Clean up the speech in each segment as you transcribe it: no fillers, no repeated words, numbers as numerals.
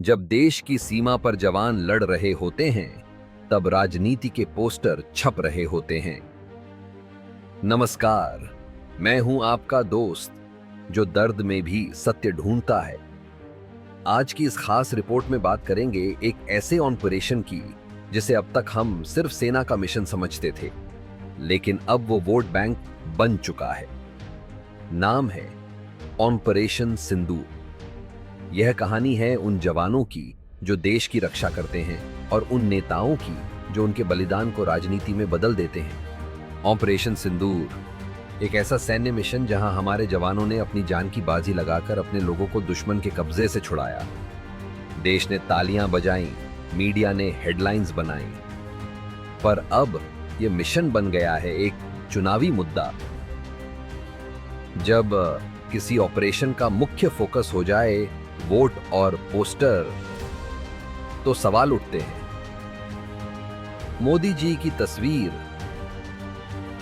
जब देश की सीमा पर जवान लड़ रहे होते हैं, तब राजनीति के पोस्टर छप रहे होते हैं। नमस्कार, मैं हूं आपका दोस्त जो दर्द में भी सत्य ढूंढता है। आज की इस खास रिपोर्ट में बात करेंगे एक ऐसे ऑपरेशन की जिसे अब तक हम सिर्फ सेना का मिशन समझते थे, लेकिन अब वो वोट बैंक बन चुका है। नाम है ऑपरेशन सिंदूर। यह कहानी है उन जवानों की जो देश की रक्षा करते हैं और उन नेताओं की जो उनके बलिदान को राजनीति में बदल देते हैं। ऑपरेशन सिंदूर एक ऐसा सैन्य मिशन जहां हमारे जवानों ने अपनी जान की बाजी लगाकर अपने लोगों को दुश्मन के कब्जे से छुड़ाया। देश ने तालियां बजाईं, मीडिया ने हेडलाइंस बनाई, पर अब यह मिशन बन गया है एक चुनावी मुद्दा। जब किसी ऑपरेशन का मुख्य फोकस हो जाए वोट और पोस्टर, तो सवाल उठते हैं। मोदी जी की तस्वीर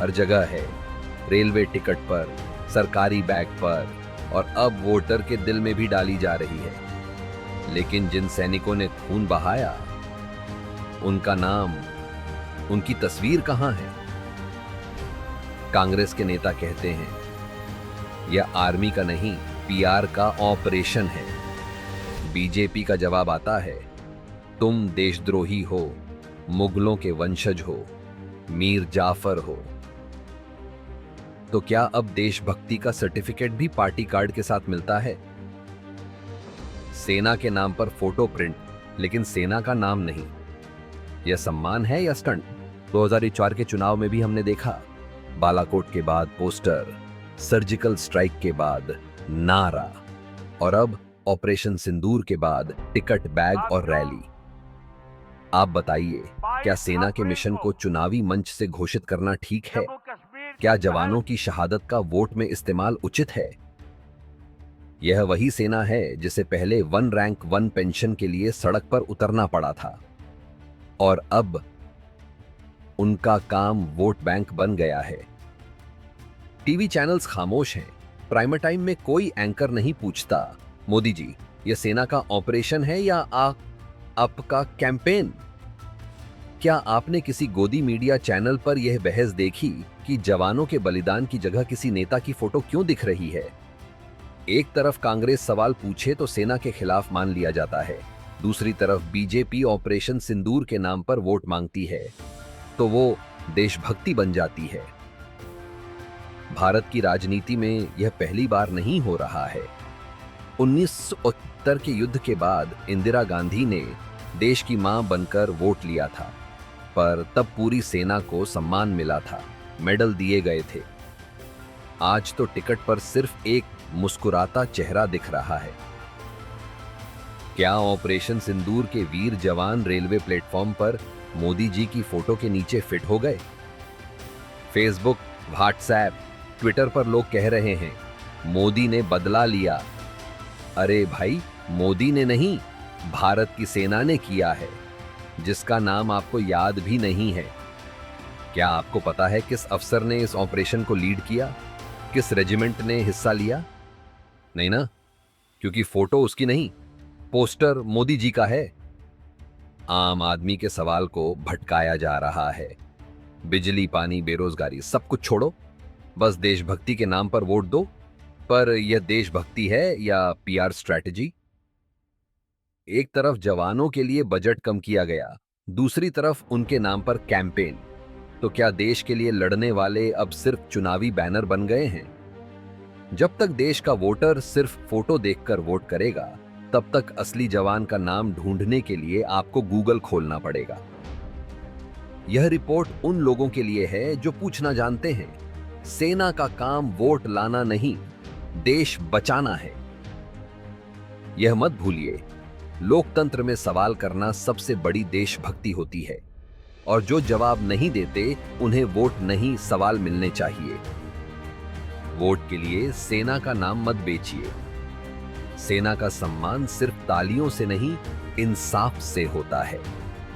हर जगह है, रेलवे टिकट पर, सरकारी बैग पर, और अब वोटर के दिल में भी डाली जा रही है। लेकिन जिन सैनिकों ने खून बहाया, उनका नाम, उनकी तस्वीर कहां है? कांग्रेस के नेता कहते हैं यह आर्मी का नहीं, पीआर का ऑपरेशन है। बीजेपी का जवाब आता है, तुम देशद्रोही हो, मुगलों के वंशज हो, मीर जाफर हो। तो क्या अब देशभक्ति का सर्टिफिकेट भी पार्टी कार्ड के साथ मिलता है? सेना के नाम पर फोटो प्रिंट, लेकिन सेना का नाम नहीं। यह सम्मान है या स्टंट? 2004 के चुनाव में भी हमने देखा, बालाकोट के बाद पोस्टर, सर्जिकल स्ट्राइक के बाद नारा, और अब ऑपरेशन सिंदूर के बाद टिकट, बैग और रैली। आप बताइए, क्या सेना के मिशन को चुनावी मंच से घोषित करना ठीक है? क्या जवानों की शहादत का वोट में इस्तेमाल उचित है? यह वही सेना है जिसे पहले 1 रैंक 1 पेंशन के लिए सड़क पर उतरना पड़ा था, और अब उनका काम वोट बैंक बन गया है। टीवी चैनल्स खामोश हैं, प्राइम टाइम में कोई एंकर नहीं पूछता, मोदी जी, यह सेना का ऑपरेशन है या आपका कैंपेन? क्या आपने किसी गोदी मीडिया चैनल पर यह बहस देखी कि जवानों के बलिदान की जगह किसी नेता की फोटो क्यों दिख रही है? एक तरफ कांग्रेस सवाल पूछे तो सेना के खिलाफ मान लिया जाता है, दूसरी तरफ बीजेपी ऑपरेशन सिंदूर के नाम पर वोट मांगती है, तो वो देशभक्ति बन जाती है। भारत की राजनीति में यह पहली बार नहीं हो रहा है। 1970 के युद्ध के बाद इंदिरा गांधी ने देश की मां बनकर वोट लिया था, पर तब पूरी सेना को सम्मान मिला था, मेडल दिए गए थे। आज तो टिकट पर सिर्फ एक मुस्कुराता चेहरा दिख रहा है। क्या ऑपरेशन सिंदूर के वीर जवान रेलवे प्लेटफॉर्म पर मोदी जी की फोटो के नीचे फिट हो गए? फेसबुक, व्हाट्सएप, ट्विटर पर लोग कह रहे हैं मोदी ने बदला लिया। अरे भाई, मोदी ने नहीं, भारत की सेना ने किया है, जिसका नाम आपको याद भी नहीं है। क्या आपको पता है किस अफसर ने इस ऑपरेशन को लीड किया? किस रेजिमेंट ने हिस्सा लिया? नहीं ना, क्योंकि फोटो उसकी नहीं, पोस्टर मोदी जी का है। आम आदमी के सवाल को भटकाया जा रहा है। बिजली, पानी, बेरोजगारी, सब कुछ छोड़ो, बस देशभक्ति के नाम पर वोट दो। पर यह देशभक्ति है या पीआर स्ट्रैटेजी? एक तरफ जवानों के लिए बजट कम किया गया, दूसरी तरफ उनके नाम पर कैंपेन। तो क्या देश के लिए लड़ने वाले अब सिर्फ चुनावी बैनर बन गए हैं? जब तक देश का वोटर सिर्फ फोटो देखकर वोट करेगा, तब तक असली जवान का नाम ढूंढने के लिए आपको गूगल खोलना पड़ेगा। यह रिपोर्ट उन लोगों के लिए है जो पूछना जानते हैं, सेना का काम वोट लाना नहीं, देश बचाना है। यह मत भूलिए, लोकतंत्र में सवाल करना सबसे बड़ी देशभक्ति होती है, और जो जवाब नहीं देते उन्हें वोट नहीं, सवाल मिलने चाहिए। वोट के लिए सेना का नाम मत बेचिए। सेना का सम्मान सिर्फ तालियों से नहीं, इंसाफ से होता है।